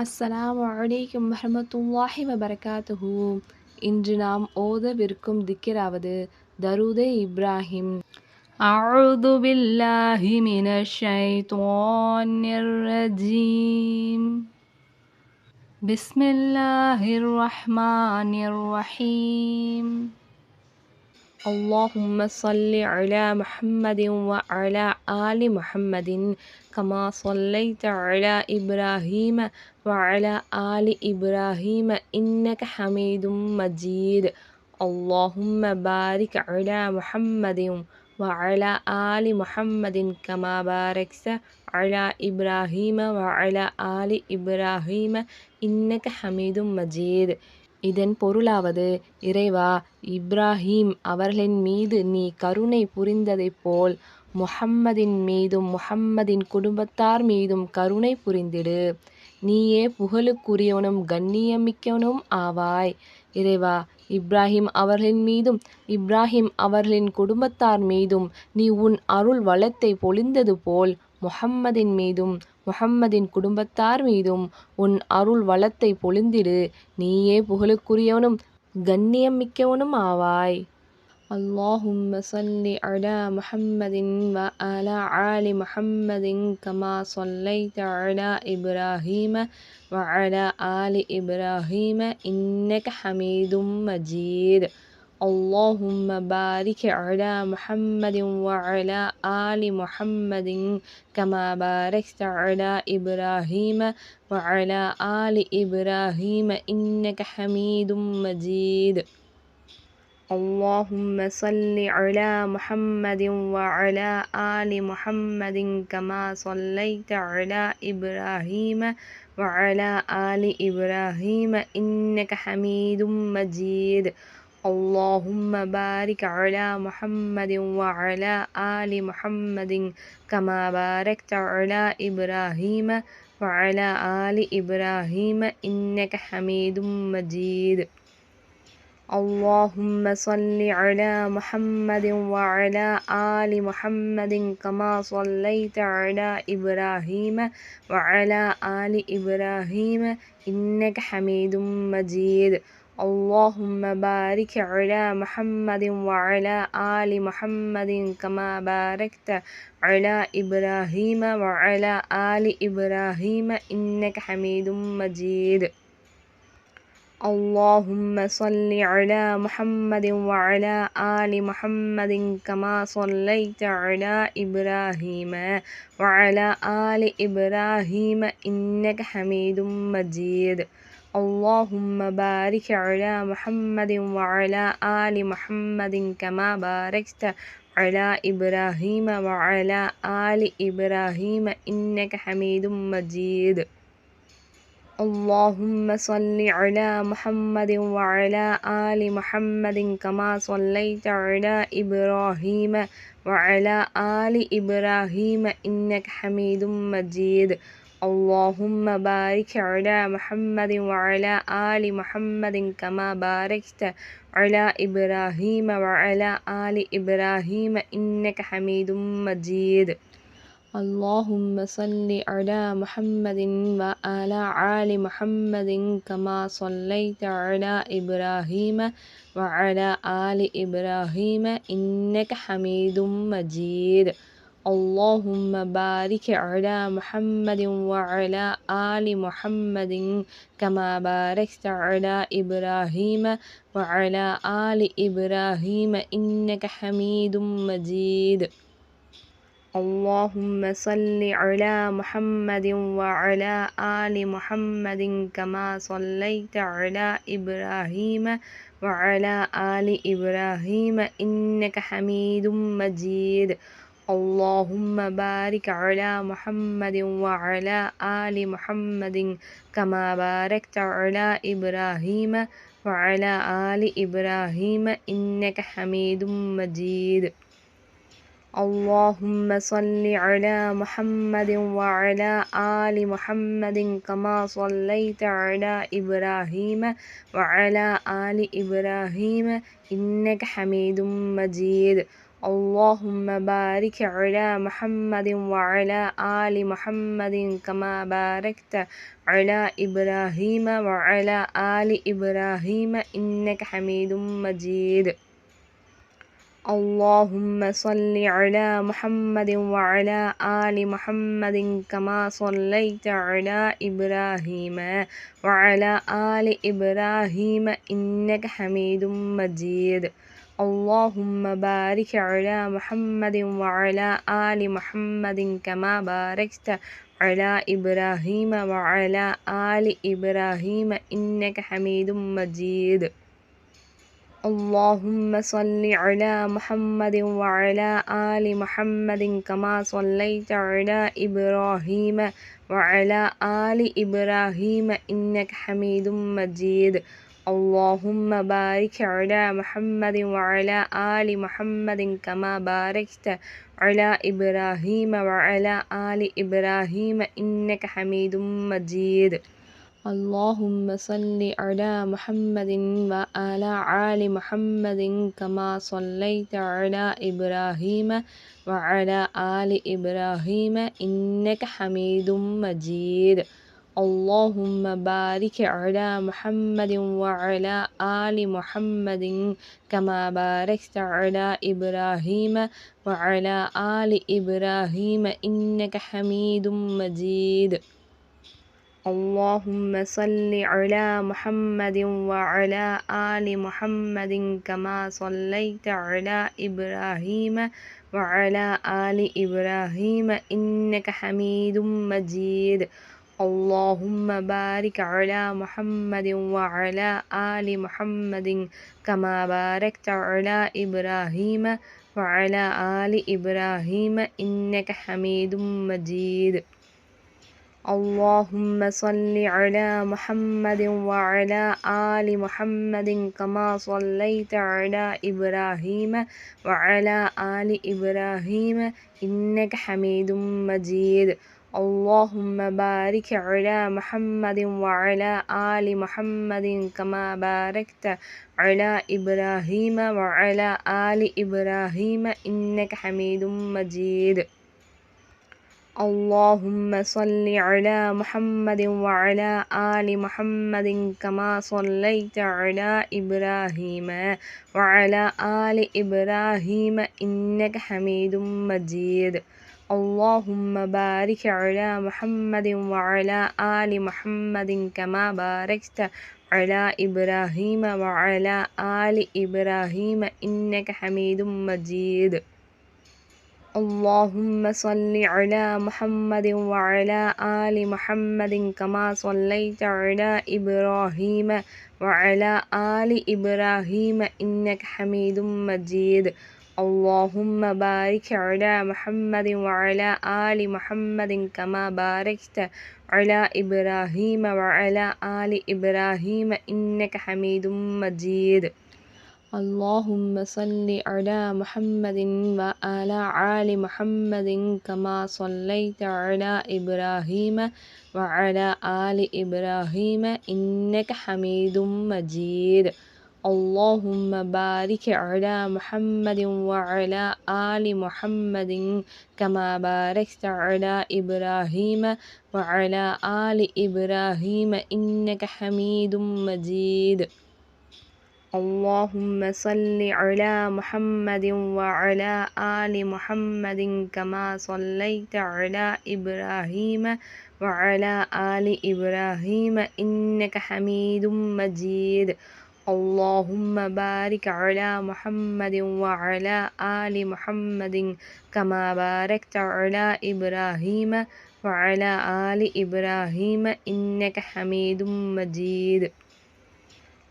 அஸ்ஸலாமு அலைக்கும் வரஹ்மத்துல்லாஹி வபரகாத்துஹு. இன்று நாம் ஓதவிருக்கும் திக்ராவது தரூதே இப்ராஹிம். அஊது பில்லாஹி மினஷ் ஷைத்வானிர் ரஜீம். பிஸ்மில்லாஹிர் ரஹ்மானிர் ரஹீம். اللهم صل على محمد وعلى آل محمد كما صليت على إبراهيم وعلى آل إبراهيم إنك حميد مجيد. اللهم بارك على محمد وعلى آل محمد كما باركت على إبراهيم وعلى آل إبراهيم إنك حميد مجيد. இதன் பொருளாவது, இறைவா, இப்ராஹீம் அவர்களின் மீது நீ கருணை புரிந்ததைப் போல் முஹம்மதின் மீதும் முஹம்மதின் குடும்பத்தார் மீதும் கருணை புரிந்திடு. நீயே புகழுக்குரியவனும் கண்ணியமிக்கவனும் ஆவாய். இறைவா, இப்ராஹிம் அவர்களின் மீதும் இப்ராஹிம் அவர்களின் குடும்பத்தார் மீதும் நீ உன் அருள் வளத்தை பொழிந்தது போல் முஹம்மதின் மீதும் முஹம்மதின் குடும்பத்தார் மீதும் உன் அருள் வளத்தை பொழிந்திடு. நீயே புகழுக்குரியவனும் கண்ணியமிக்கவனும் ஆவாய். اللهم صل على محمد وعلى آل محمد كما صليت على إبراهيم وعلى آل إبراهيم إنك حميد مجيد. اللهم بارك على محمد وعلى آل محمد كما باركت على إبراهيم وعلى آل إبراهيم إنك حميد مجيد. اللهم صل على محمد وعلى آل محمد كما صليت على إبراهيم وعلى آل إبراهيم إنك حميد مجيد. اللهم بارك على محمد وعلى آل محمد كما باركت على إبراهيم وعلى آل إبراهيم إنك حميد مجيد. اللهم صل على محمد وعلى آل محمد كما صليت على إبراهيم وعلى آل إبراهيم إنك حميد مجيد. اللهم بارك على محمد وعلى آل محمد كما باركت على إبراهيم وعلى آل إبراهيم إنك حميد مجيد. اللهم صل على محمد وعلى آل محمد كما صليت على إبراهيم وعلى آل إبراهيم إنك حميد مجيد. اللهم بارك على محمد وعلى آل محمد كما باركت على إبراهيم وعلى آل إبراهيم إنك حميد مجيد. اللهم صل على محمد وعلى آل محمد كما صليت على إبراهيم وعلى آل إبراهيم إنك حميد مجيد. اللهم بارك على محمد وعلى آل محمد كما باركت على إبراهيم وعلى آل إبراهيم إنك حميد مجيد. اللهم صل على محمد وعلى آل محمد كما صليت على إبراهيم وعلى آل إبراهيم إنك حميد مجيد. اللهم بارك على محمد وعلى آل محمد كما باركت على إبراهيم وعلى آل إبراهيم إنك حميد مجيد. اللهم صل على محمد وعلى آل محمد كما صليت على إبراهيم وعلى آل إبراهيم إنك حميد مجيد. اللهم بارك على محمد وعلى آل محمد كما باركت على إبراهيم وعلى آل إبراهيم إنك حميد مجيد. اللهم صل على محمد وعلى آل محمد كما صليت على إبراهيم وعلى آل إبراهيم إنك حميد مجيد. اللهم بارك على محمد وعلى آل محمد كما باركت على إبراهيم وعلى آل إبراهيم إنك حميد مجيد اللهم صل على محمد وعلى آل محمد كما صليت على إبراهيم وعلى آل إبراهيم إنك حميد مجيد اللهم بارك على محمد وعلى آل محمد كما باركت على إبراهيم وعلى آل إبراهيم إنك حميد مجيد اللهم صل على محمد وعلى آل محمد كما صليت على إبراهيم وعلى آل إبراهيم إنك حميد مجيد اللهم بارك على محمد وعلى آل محمد كما باركت على إبراهيم وعلى آل إبراهيم إنك حميد مجيد اللهم صل على محمد وعلى آل محمد كما صليت على إبراهيم وعلى آل إبراهيم إنك حميد مجيد اللهم بارك على محمد وعلى آل محمد كما باركت على إبراهيم وعلى آل إبراهيم إنك حميد مجيد اللهم صل على محمد وعلى آل محمد كما صليت على إبراهيم وعلى آل إبراهيم إنك حميد مجيد اللهم بارك على محمد وعلى آل محمد كما باركت على إبراهيم وعلى آل إبراهيم إنك حميد مجيد اللهم صل على محمد وعلى آل محمد كما صليت على إبراهيم وعلى آل إبراهيم إنك حميد مجيد اللهم بارك على محمد وعلى آل محمد كما باركت على إبراهيم وعلى آل إبراهيم إنك حميد مجيد اللهم صل على محمد وعلى آل محمد كما صليت على إبراهيم وعلى آل إبراهيم إنك حميد مجيد اللهم بارك على محمد وعلى آل محمد كما باركت على إبراهيم وعلى آل إبراهيم إنك حميد مجيد اللهم صل على محمد وعلى آل محمد كما صليت على إبراهيم وعلى آل إبراهيم إنك حميد مجيد اللهم بارك على محمد وعلى آل محمد كما باركت على إبراهيم وعلى آل إبراهيم إنك حميد مجيد اللهم صل على محمد وعلى آل محمد كما صليت على إبراهيم وعلى آل إبراهيم إنك حميد مجيد اللهم بارك على محمد وعلى آل محمد كما باركت على إبراهيم وعلى آل إبراهيم إنك حميد مجيد اللهم صل على محمد وعلى آل محمد كما صليت على إبراهيم وعلى آل إبراهيم إنك حميد مجيد اللهم بارك على محمد وعلى آل محمد كما باركت على إبراهيم وعلى آل إبراهيم إنك حميد مجيد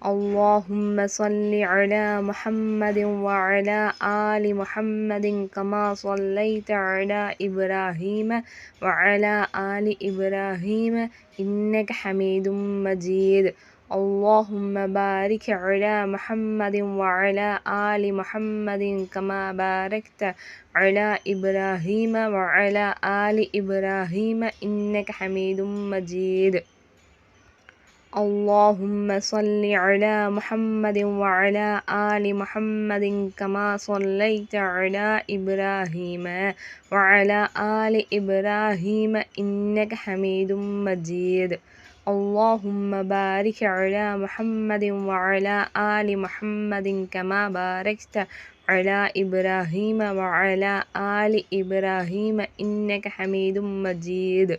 اللهم صل على محمد وعلى آل محمد كما صليت على إبراهيم وعلى آل إبراهيم إنك حميد مجيد اللهم بارك على محمد وعلى آل محمد كما باركت على إبراهيم وعلى آل إبراهيم إنك حميد مجيد اللهم صل على محمد وعلى آل محمد كما صليت على إبراهيم وعلى آل إبراهيم إنك حميد مجيد اللهم بارك على محمد وعلى آل محمد كما باركت على إبراهيم وعلى آل إبراهيم إنك حميد مجيد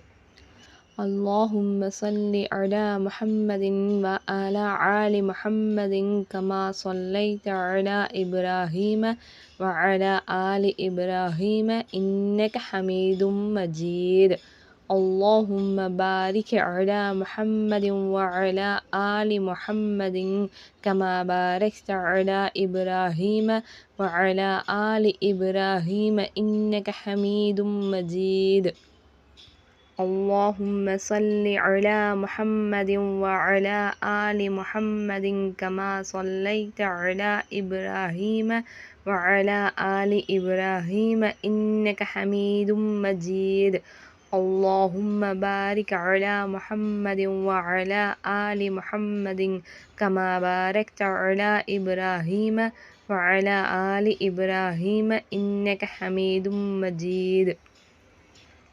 اللهم صل على محمد وعلى آل محمد كما صليت على إبراهيم وعلى آل إبراهيم إنك حميد مجيد اللهم بارك على محمد وعلى آل محمد كما باركت على إبراهيم وعلى آل إبراهيم إنك حميد مجيد اللهم صل على محمد وعلى آل محمد كما صليت على إبراهيم وعلى آل إبراهيم إنك حميد مجيد اللهم بارك على محمد وعلى آل محمد كما باركت على إبراهيم وعلى آل إبراهيم إنك حميد مجيد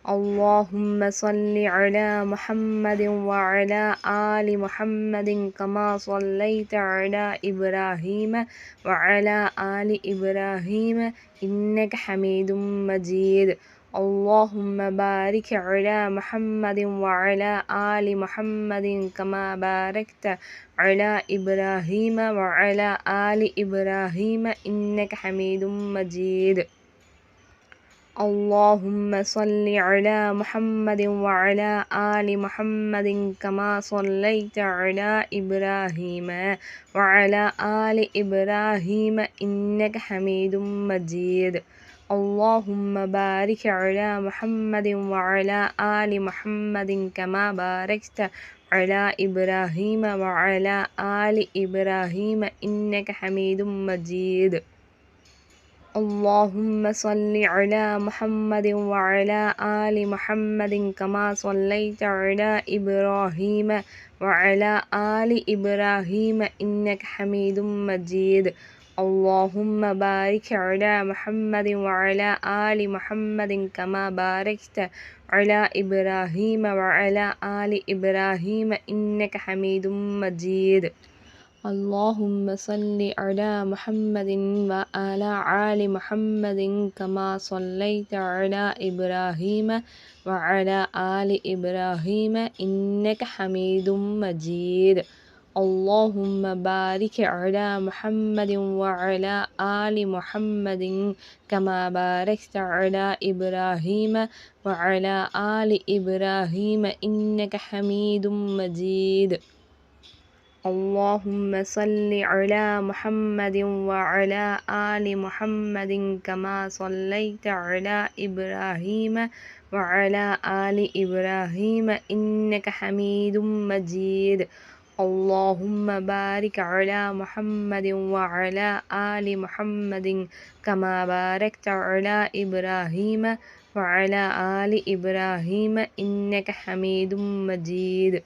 اللهم صل على محمد وعلى آل محمد كما صليت على إبراهيم وعلى آل إبراهيم إنك حميد مجيد اللهم بارك على محمد وعلى آل محمد كما باركت على إبراهيم وعلى آل إبراهيم إنك حميد مجيد اللهم صل على محمد وعلى آل محمد كما صليت على إبراهيم وعلى آل إبراهيم إنك حميد مجيد اللهم بارك على محمد وعلى آل محمد كما باركت على إبراهيم وعلى آل إبراهيم إنك حميد مجيد اللهم صل على محمد وعلى آل محمد كما صليت على إبراهيم وعلى آل إبراهيم إنك حميد مجيد اللهم بارك على محمد وعلى آل محمد كما باركت على إبراهيم وعلى آل إبراهيم إنك حميد مجيد اللهم صل على محمد وعلى آل محمد كما صليت على إبراهيم وعلى آل إبراهيم إنك حميد مجيد اللهم بارك على محمد وعلى آل محمد كما باركت على إبراهيم وعلى آل إبراهيم إنك حميد مجيد اللهم صل على محمد وعلى آل محمد كما صليت على إبراهيم وعلى آل إبراهيم إنك حميد مجيد اللهم بارك على محمد وعلى آل محمد كما باركت على إبراهيم وعلى آل إبراهيم إنك حميد مجيد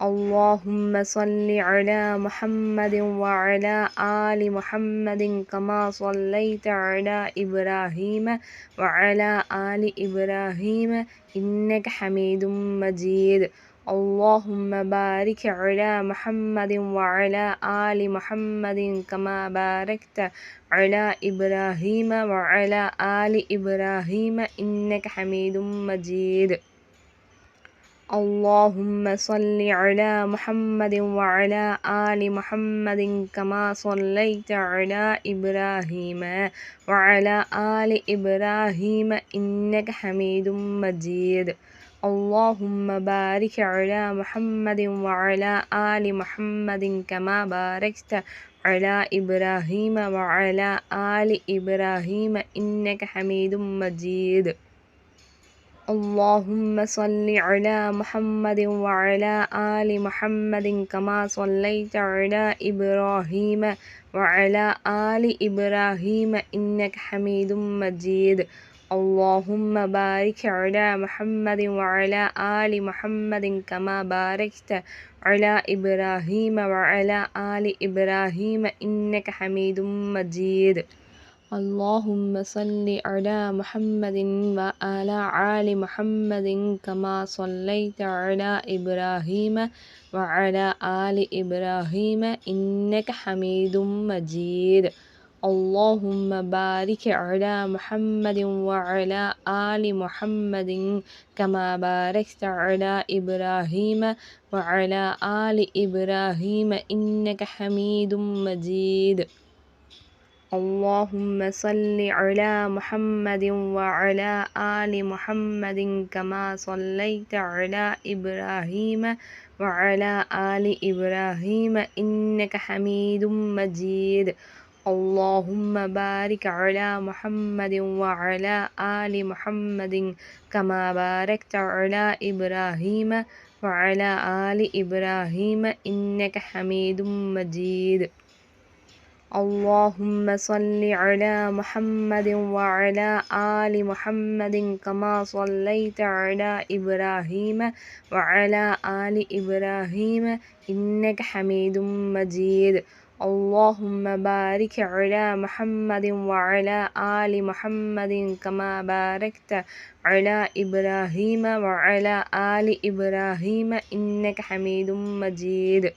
اللهم صل على محمد وعلى آل محمد كما صليت على إبراهيم وعلى آل إبراهيم إنك حميد مجيد اللهم بارك على محمد وعلى آل محمد كما باركت على إبراهيم وعلى آل إبراهيم إنك حميد مجيد اللهم صل على محمد وعلى آل محمد كما صليت على إبراهيم وعلى آل إبراهيم إنك حميد مجيد اللهم بارك على محمد وعلى آل محمد كما باركت على إبراهيم وعلى آل إبراهيم إنك حميد مجيد اللهم صل على محمد وعلى آل محمد كما صليت على إبراهيم وعلى آل إبراهيم إنك حميد مجيد اللهم بارك على محمد وعلى آل محمد كما باركت على إبراهيم وعلى آل إبراهيم إنك حميد مجيد اللهم صل على محمد وعلى آل محمد كما صليت على إبراهيم وعلى آل إبراهيم إنك حميد مجيد اللهم بارك على محمد وعلى آل محمد كما باركت على إبراهيم وعلى آل إبراهيم إنك حميد مجيد اللهم صل على محمد وعلى آل محمد كما صليت على إبراهيم وعلى آل إبراهيم إنك حميد مجيد اللهم بارك على محمد وعلى آل محمد كما باركت على إبراهيم وعلى آل إبراهيم إنك حميد مجيد اللهم صل على محمد وعلى آل محمد كما صليت على إبراهيم وعلى آل إبراهيم إنك حميد مجيد اللهم بارك على محمد وعلى آل محمد كما باركت على إبراهيم وعلى آل إبراهيم إنك حميد مجيد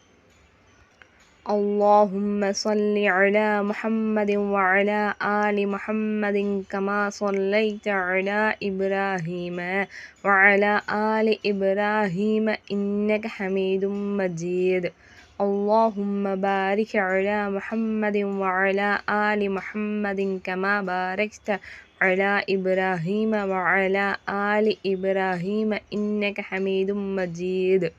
اللهم صل على محمد وعلى آل محمد كما صليت على إبراهيم وعلى آل إبراهيم إنك حميد مجيد اللهم بارك على محمد وعلى آل محمد كما باركت على إبراهيم وعلى آل إبراهيم إنك حميد مجيد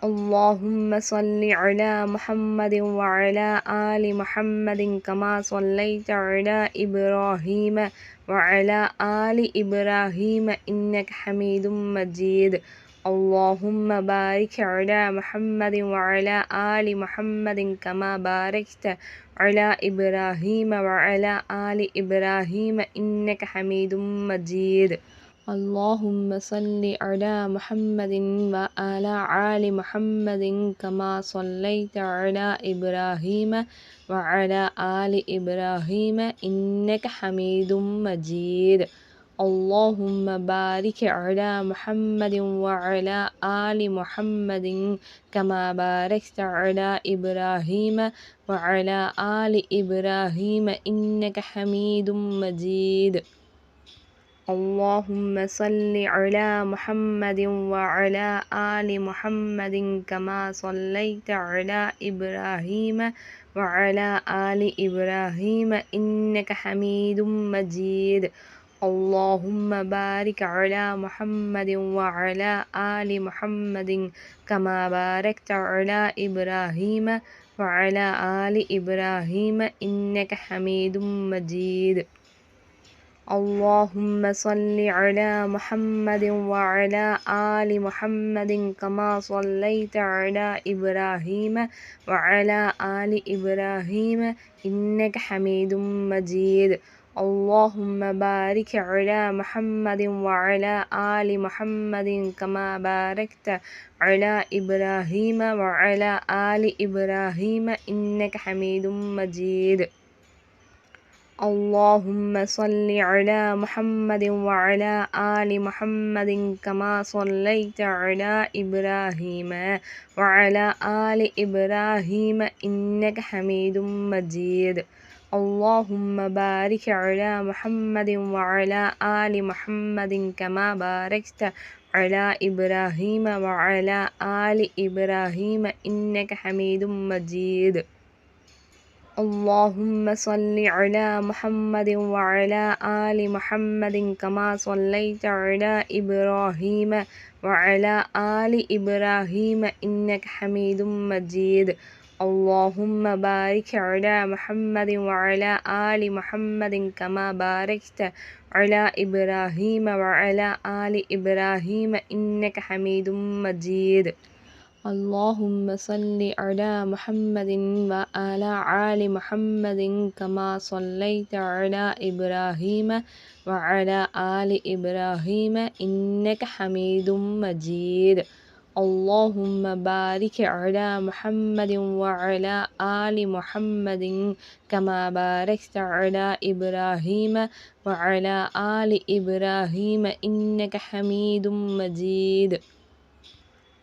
اللهم صل على محمد وعلى آل محمد كما صليت على إبراهيم وعلى آل إبراهيم إنك حميد مجيد اللهم بارك على محمد وعلى آل محمد كما باركت على إبراهيم وعلى آل إبراهيم إنك حميد مجيد اللهم صل على محمد وعلى آل محمد كما صليت على إبراهيم وعلى آل إبراهيم إنك حميد مجيد اللهم بارك على محمد وعلى آل محمد كما باركت على إبراهيم وعلى آل إبراهيم إنك حميد مجيد اللهم صل على محمد وعلى آل محمد كما صليت على إبراهيم وعلى آل إبراهيم إنك حميد مجيد اللهم بارك على محمد وعلى آل محمد كما باركت على إبراهيم وعلى آل إبراهيم إنك حميد مجيد اللهم صل على محمد وعلى آل محمد كما صليت على إبراهيم وعلى آل إبراهيم إنك حميد مجيد اللهم بارك على محمد وعلى آل محمد كما باركت على إبراهيم وعلى آل إبراهيم إنك حميد مجيد اللهم صل على محمد وعلى آل محمد كما صليت على إبراهيم وعلى آل إبراهيم إنك حميد مجيد اللهم بارك على محمد وعلى آل محمد كما باركت على إبراهيم وعلى آل إبراهيم إنك حميد مجيد اللهم صل على محمد وعلى آل محمد كما صليت على إبراهيم وعلى آل إبراهيم إنك حميد مجيد اللهم بارك على محمد وعلى آل محمد كما باركت على إبراهيم وعلى آل إبراهيم إنك حميد مجيد اللهم صل على محمد وعلى آل محمد كما صليت على إبراهيم وعلى آل إبراهيم إنك حميد مجيد اللهم بارك على محمد وعلى آل محمد كما باركت على إبراهيم وعلى آل إبراهيم إنك حميد مجيد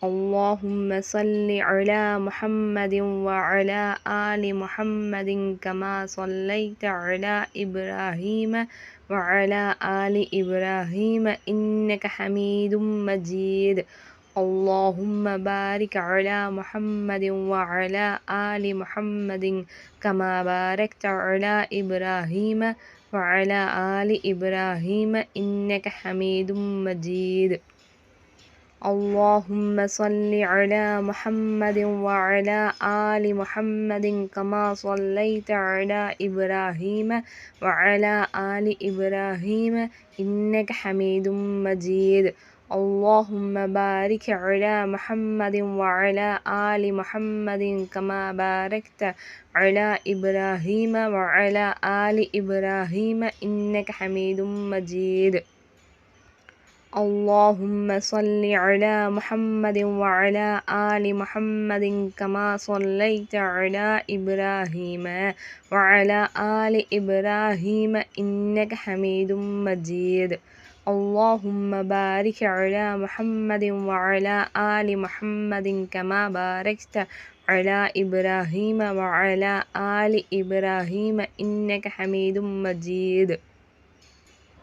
اللهم صل على محمد وعلى آل محمد كما صليت على إبراهيم وعلى آل إبراهيم إنك حميد مجيد اللهم بارك على محمد وعلى آل محمد كما باركت على إبراهيم وعلى آل إبراهيم إنك حميد مجيد اللهم صل على محمد وعلى آل محمد كما صليت على إبراهيم وعلى آل إبراهيم إنك حميد مجيد اللهم بارك على محمد وعلى آل محمد كما باركت على إبراهيم وعلى آل إبراهيم إنك حميد مجيد اللهم صل على محمد وعلى آل محمد كما صليت على إبراهيم وعلى آل إبراهيم إنك حميد مجيد اللهم بارك على محمد وعلى آل محمد كما باركت على إبراهيم وعلى آل إبراهيم إنك حميد مجيد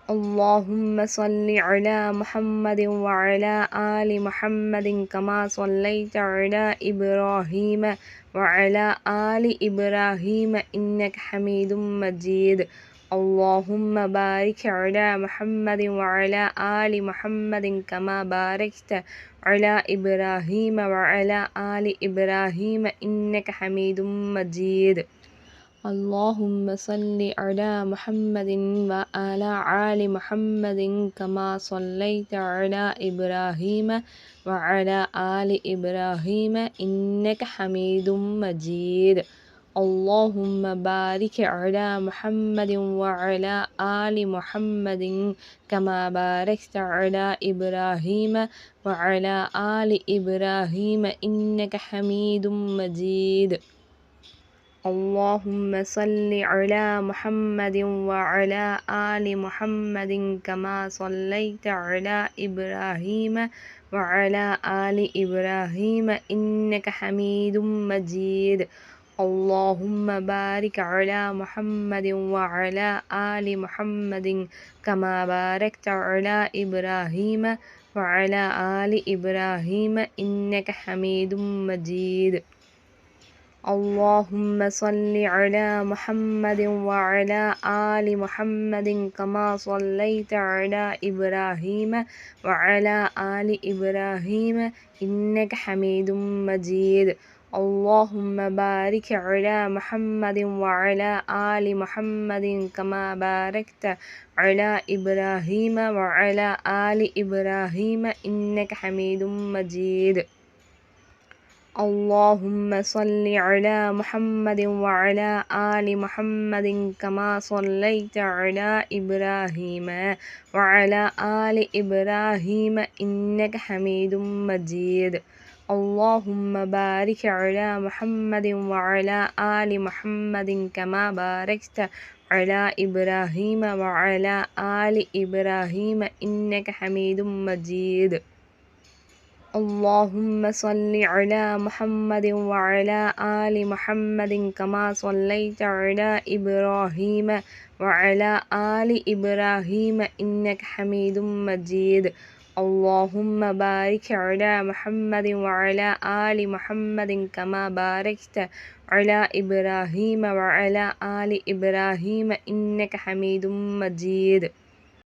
اللهم صل على محمد وعلى آل محمد كما صليت على إبراهيم وعلى آل إبراهيم إنك حميد مجيد اللهم بارك على محمد وعلى آل محمد كما باركت على إبراهيم وعلى آل إبراهيم إنك حميد مجيد اللهم صل على محمد وعلى آل محمد كما صليت على إبراهيم وعلى آل إبراهيم إنك حميد مجيد اللهم بارك على محمد وعلى آل محمد كما باركت على إبراهيم وعلى آل إبراهيم إنك حميد مجيد اللهم صل على محمد وعلى آل محمد كما صليت على إبراهيم وعلى آل إبراهيم إنك حميد مجيد اللهم بارك على محمد وعلى آل محمد كما باركت على إبراهيم وعلى آل إبراهيم إنك حميد مجيد اللهم صل على محمد وعلى آل محمد كما صليت على إبراهيم وعلى آل إبراهيم إنك حميد مجيد اللهم بارك على محمد وعلى آل محمد كما باركت على إبراهيم وعلى آل إبراهيم إنك حميد مجيد اللهم صل على محمد وعلى آل محمد كما صليت على إبراهيم وعلى آل إبراهيم إنك حميد مجيد اللهم بارك على محمد وعلى آل محمد كما باركت على إبراهيم وعلى آل إبراهيم إنك حميد مجيد اللهم صل على محمد وعلى آل محمد كما صليت على إبراهيم وعلى آل إبراهيم إنك حميد مجيد اللهم بارك على محمد وعلى آل محمد كما باركت على إبراهيم وعلى آل إبراهيم إنك حميد مجيد